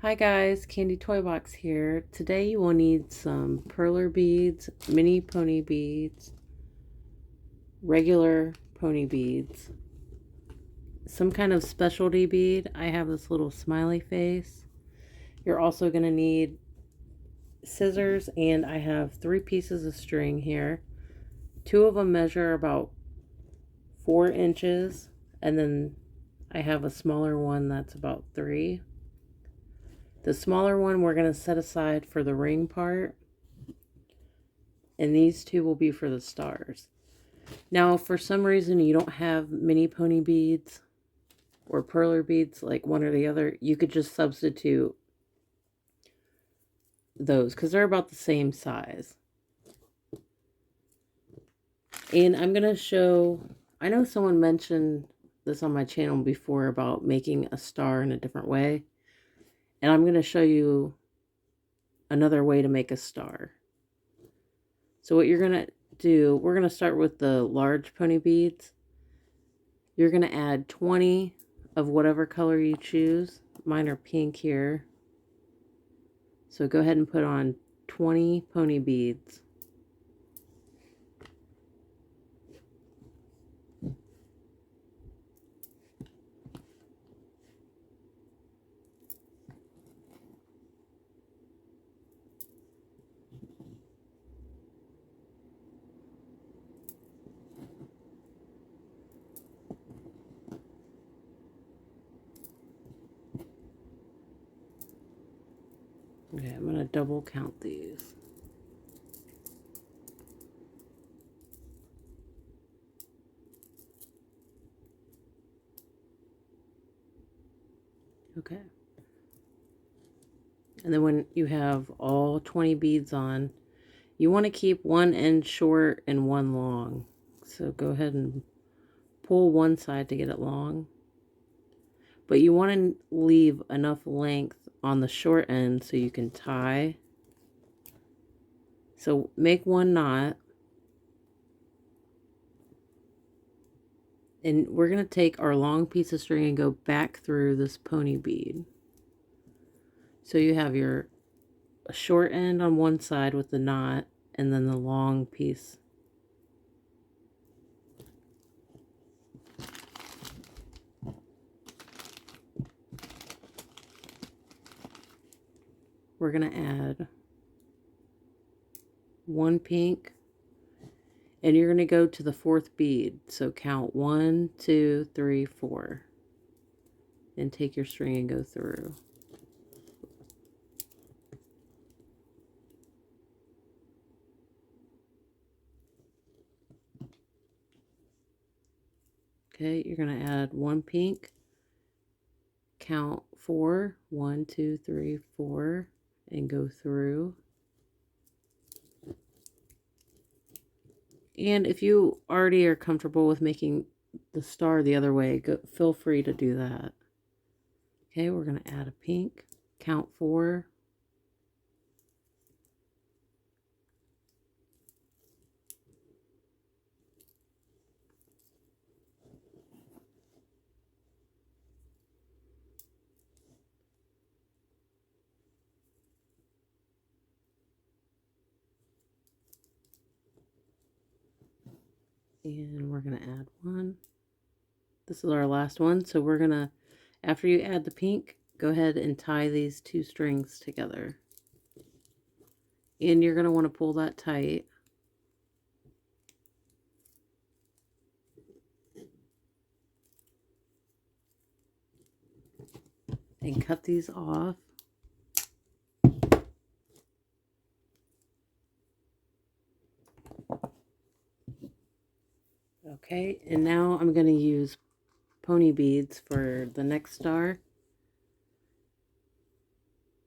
Hi guys, Candy Toy Box here. Today you will need some perler beads, mini pony beads, regular pony beads, some kind of specialty bead. I have this little smiley face. You're also going to need scissors, and I have 3 pieces of string here. 2 of them measure about 4 inches, and then I have a smaller one that's about 3. The smaller one we're going to set aside for the ring part, and these 2 will be for the stars. Now, if for some reason you don't have mini pony beads or perler beads, like one or the other, you could just substitute those because they're about the same size. And I'm going to show, I know someone mentioned this on my channel before about making a star in a different way. And I'm going to show you another way to make a star. So what you're going to do, we're going to start with the large pony beads. You're going to add 20 of whatever color you choose. Mine are pink here. So go ahead and put on 20 pony beads. Okay, I'm going to double count these. Okay. And then when you have all 20 beads on, you want to keep one end short and one long. So go ahead and pull one side to get it long. But you want to leave enough length on the short end so you can tie. So make one knot. And we're going to take our long piece of string and go back through this pony bead. So you have your short end on one side with the knot, and then the long piece. We're going to add 1 pink, and you're going to go to the 4th bead. So count 1, 2, 3, 4, and take your string and go through. Okay, you're going to add 1 pink, count 4, 1, 2, 3, 4, and go through. And if you already are comfortable with making the star the other way, feel free to do that. Okay, we're going to add a pink, count 4, and we're going to add 1. This is our last one, so we're going to, after you add the pink, go ahead and tie these 2 strings together. And you're going to want to pull that tight. And cut these off. Okay, and now I'm going to use pony beads for the next star.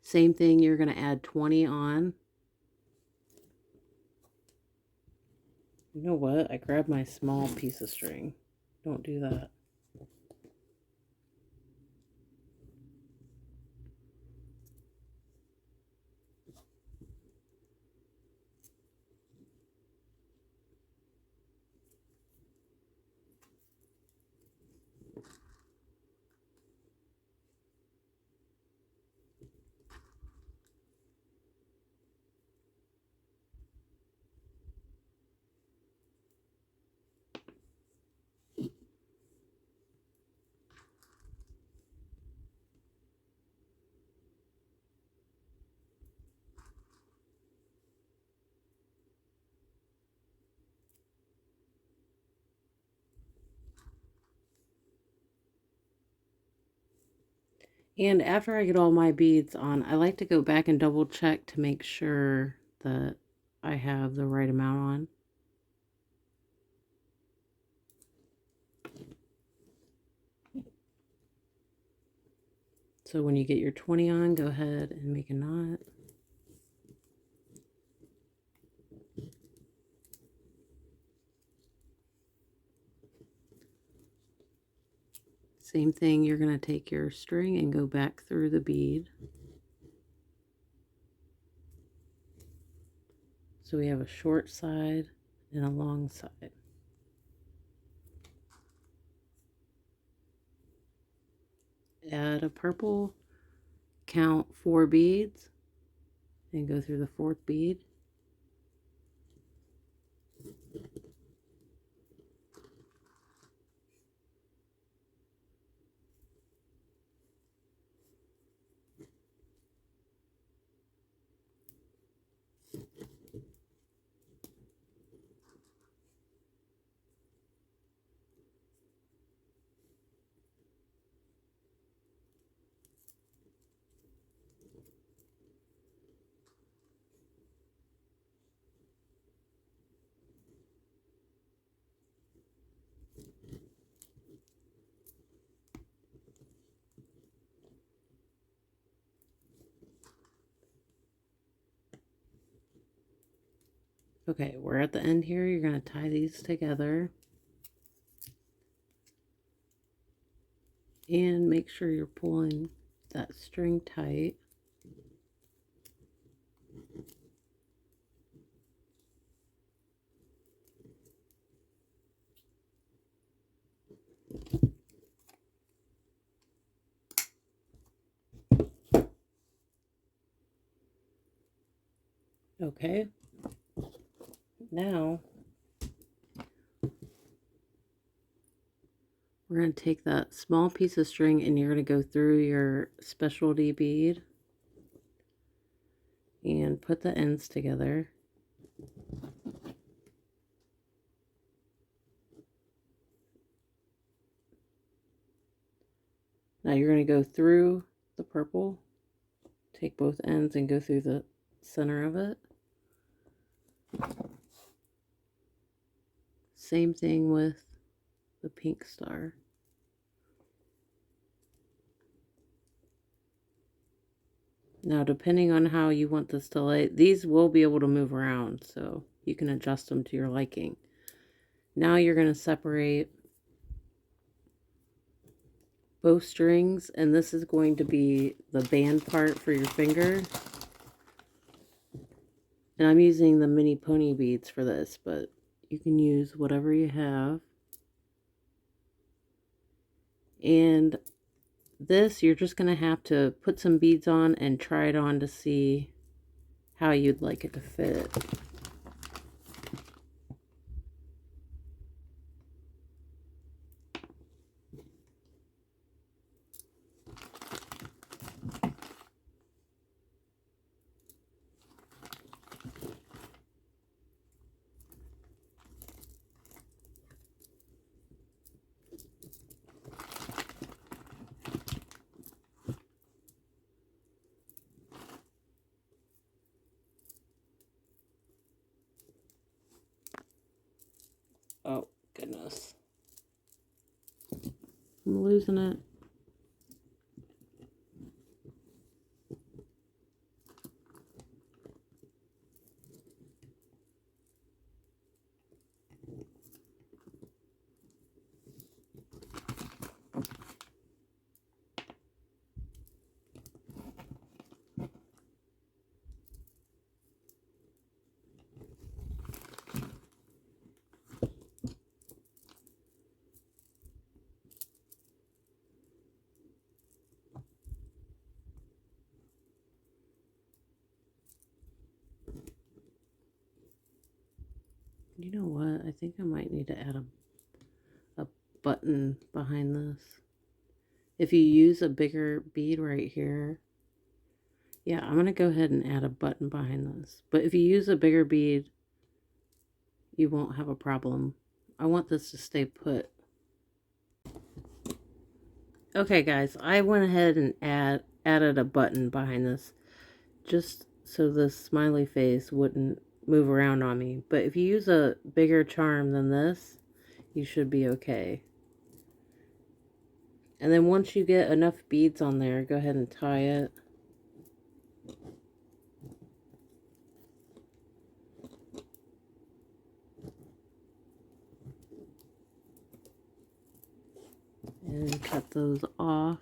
Same thing, you're going to add 20 on. You know what? I grabbed my small piece of string. Don't do that. And after I get all my beads on, I like to go back and double check to make sure that I have the right amount on. So when you get your 20 on, go ahead and make a knot. Same thing, you're going to take your string and go back through the bead. So we have a short side and a long side. Add a purple, count 4 beads, and go through the 4th bead. Okay, we're at the end here. You're going to tie these together. And make sure you're pulling that string tight. Okay, now we're going to take that small piece of string and you're going to go through your specialty bead and put the ends together. Now you're going to go through the purple, take both ends and go through the center of it. Same thing with the pink star. Now, depending on how you want this to lay, these will be able to move around, so you can adjust them to your liking. Now you're going to separate both strings, and this is going to be the band part for your finger. And I'm using the mini pony beads for this, but you can use whatever you have. And this, you're just going to have to put some beads on and try it on to see how you'd like it to fit. Oh, goodness. I'm losing it. You know what? I think I might need to add a button behind this. If you use a bigger bead right here, yeah, I'm going to go ahead and add a button behind this. But if you use a bigger bead, you won't have a problem. I want this to stay put. Okay, guys, I went ahead and added a button behind this just so the smiley face wouldn't move around on me. But if you use a bigger charm than this, you should be okay. And then once you get enough beads on there, go ahead and tie it. And cut those off.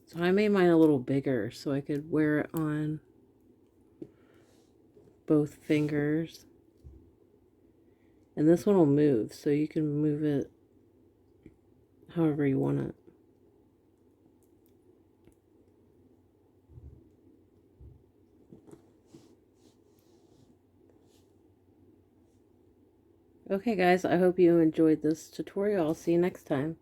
So I made mine a little bigger so I could wear it on both fingers. And this one will move, so you can move it however you want it. Okay guys, I hope you enjoyed this tutorial. I'll see you next time.